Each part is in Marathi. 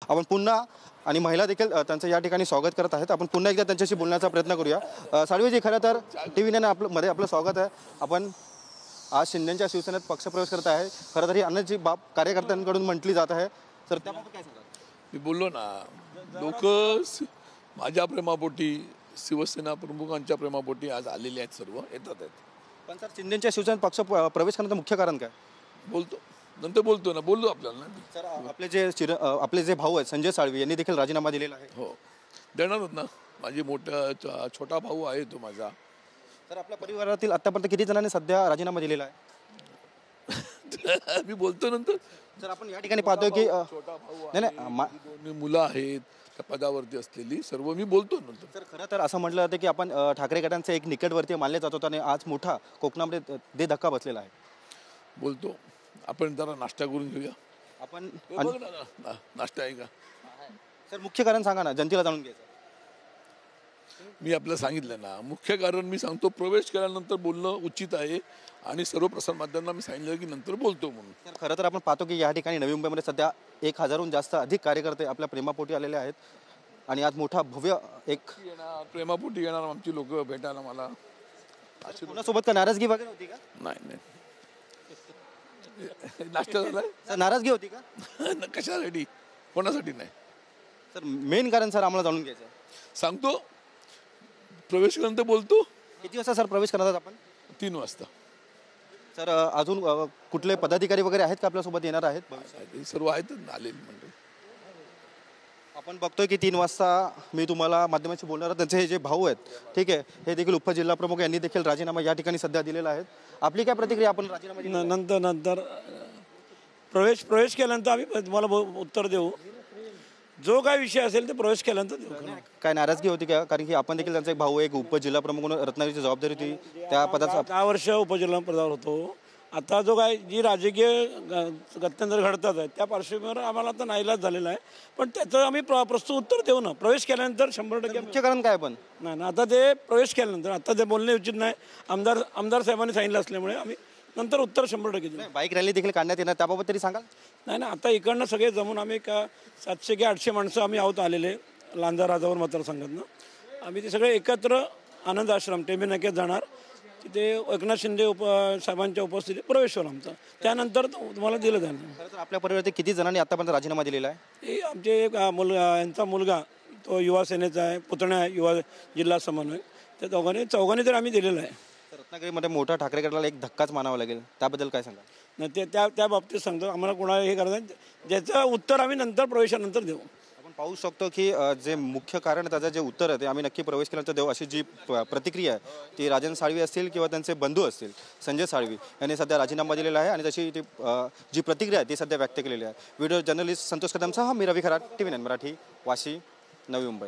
आपण पुन्हा आणि महिला देखील त्यांचं या ठिकाणी स्वागत करत आहेत. आपण पुन्हा एकदा त्यांच्याशी बोलण्याचा प्रयत्न करूया. साळवीजी, खरं तर TV9 मध्ये आपलं स्वागत आहे. आपण आज शिंदेच्या शिवसेनेत पक्षप्रवेश करत आहे. खरं तर ही अनेक बाब कार्यकर्त्यांकडून म्हटली जात आहे. तर त्याबाबत काय सांगाल? मी बोललो ना, लोक माझ्या प्रेमापोटी, शिवसेना प्रमुखांच्या प्रेमापोटी आज आलेले आहेत, सर्व येतात आहेत. पण सर, शिंदेच्या शिवसेनेत पक्ष प्रवेश करण्याचं मुख्य कारण काय? बोलतो नंतर बोलतो ना, बोललो आपल्याला ना. सर, आपले जे भाऊ आहेत संजय साळवी यांनी देखील राजीनामा दिलेला आहे. हो, देणारच ना. माझी छोटा भाऊ आहे तो माझा. सर, आपल्या परिवारातील आतापर्यंत किती जणांनी सध्या राजीनामा दिलेला आहे? मी बोलतो नंतर. सर, आपण या ठिकाणी पाहतोय की छोटा भाऊ आहे, दोन्ही मुलं आहेत त्या पदावरती असलेली, सर्व मी बोलतो नंतर. सर, खरं तर असं म्हटलं जातं की आपण ठाकरे गटांचे एक निकटवर्तीय मानले जात होते आणि आज मोठा कोकणामध्ये दे धक्का बसलेला आहे. बोलतो. आपण जरा नाश्ता करून घेऊया. आपण नाश्ता आहे का? सर, मुख्य कारण सांगा ना, जनतेला जाणून घ्यायचं. मी आपल्याला सांगितलं ना, मुख्य कारण मी सांगतो, प्रवेश केल्यानंतर बोलणं उचित आहे आणि सर्व प्रसारमाध्यमांना मी सांगितलं की नंतर बोलतो म्हणून. सर, खरं तर आपण पाहतो की या ठिकाणी नवी मुंबईमध्ये सध्या 1000हून जास्त अधिक कार्यकर्ते आपल्या प्रेमापोटी आलेले आहेत आणि आज मोठा भव्य एक प्रेमापोटी येणार आमची लोक भेटायला मला. कोणासोबत का नाराजगी वगैरे होती का? नाही. नाश्ता झालाय. सर, नाराजगी होती का? कशासाठी, कोणासाठी नाही. सर, मेन कारण सर आम्हाला जाणून घ्यायचं आहे. सांगतो, प्रवेश केल्यानंतर बोलतो. किती वाजता सर प्रवेश करणार आपण? 3 वाजता. सर, अजून कुठले पदाधिकारी वगैरे आहेत का आपल्यासोबत येणार आहेत? सर्व आहेत आलेली म्हणजे. आपण बघतोय की 3 वाजता मी तुम्हाला माध्यमांशी बोलणार. त्यांचे हे जे भाऊ आहेत, ठीक आहे, हे देखील उपजिल्हा प्रमुख यांनी देखील राजीनामा या ठिकाणी सध्या दिलेला आहे. आपली काय प्रतिक्रिया? आपण राजीनामा नंतर प्रवेश केल्यानंतर आम्ही तुम्हाला उत्तर देऊ. जो काय विषय असेल ते प्रवेश केल्यानंतर देऊ. काय नाराजगी होती का? कारण की आपण देखील त्यांचा एक भाऊ, एक उपजिल्हा प्रमुख म्हणून रत्नागिरीची जबाबदारी होती त्या पदाचा. 10 वर्ष उपजिल्हा पदावर होतो. आता जो काय जी राजकीय गत्यंतर घडतात आहे त्या पार्श्वभूमीवर आम्हाला आता नाईलाज झालेला आहे. पण त्याचं आम्ही प्रस्तुत उत्तर देऊ ना. प्रवेश केल्यानंतर 100% मुख्य कारण काय? पण नाही ना, आता ते प्रवेश केल्यानंतर आता ते बोलणे उचित नाही. आमदार साहेबांनी सांगितलं असल्यामुळे आम्ही नंतर उत्तर 100% देऊ. बाईक रॅली देखील काढण्यात येणार, त्याबाबत तरी सांगाल? नाही ना, आता इकडनं सगळे जमून आम्ही 700 की 800 माणसं आम्ही आहोत आलेले लांजा राजावर मतदारसंघातनं. आम्ही ते सगळे एकत्र आनंद आश्रम टेंबेनाक्यात जाणार. तिथे एकनाथ शिंदे साहेबांच्या उपस्थितीत प्रवेश होईल आमचा. त्यानंतर तुम्हाला दिलं जाईल. खरं तर आपल्या परिवारातील किती जणांनी आतापर्यंत राजीनामा दिलेला आहे? हे आमचे एक यांचा मुलगा, तो युवा सेनेचा आहे, पुतण्या आहे, युवा जिल्हा समन्वय. त्या चौघांनी तर आम्ही दिलेलं आहे. रत्नागिरीमध्ये मोठा ठाकरे गटाला एक धक्काच मानावा लागेल, त्याबद्दल काय सांगा? नाही, ते त्या बाबतीत सांगतो. आम्हाला कोणाला हे करायचं, ज्याचं उत्तर आम्ही नंतर प्रवेशानंतर देऊ. आपण पाहू शकतो की जे मुख्य कारण आहे त्याचं जे उत्तर आहे ते आम्ही नक्की प्रवेश केल्यानंतर देऊ, अशी जी प्रतिक्रिया आहे ती राजन साळवी असतील किंवा त्यांचे बंधू असतील संजय साळवी यांनी सध्या राजीनामा दिलेला आहे आणि तशी ती जी प्रतिक्रिया आहे ती सध्या व्यक्त केलेली आहे. व्हिडिओ जर्नलिस्ट संतोष कदमसह मी रवी खरात, TV9 मराठी, वाशी, नवी मुंबई.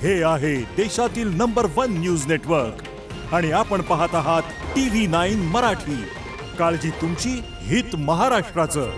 हे आहे देशातील नंबर 1 न्यूज नेटवर्क आणि आपण पाहत आहात TV9 मराठी. काळजी तुमची, हित महाराष्ट्राचं.